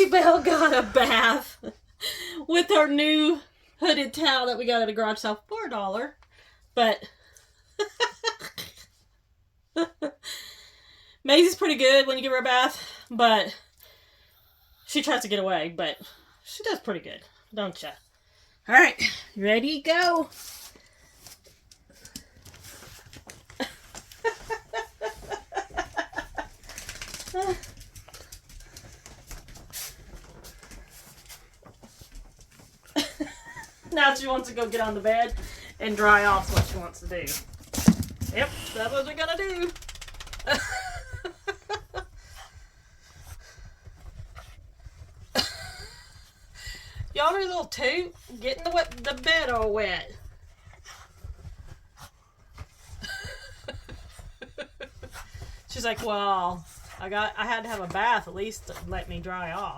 MaisyBell got a bath with our new hooded towel that we got at a garage sale for $1. But Maisy's pretty good when you give her a bath, but she tries to get away, but she does pretty good, don't ya? Alright, ready, go! Now she wants to go get on the bed and dry off what she wants to do. Yep, that's what we're gonna do. Y'all are a little toot, getting the bed all wet. She's like, well, I had to have a bath at least to let me dry off.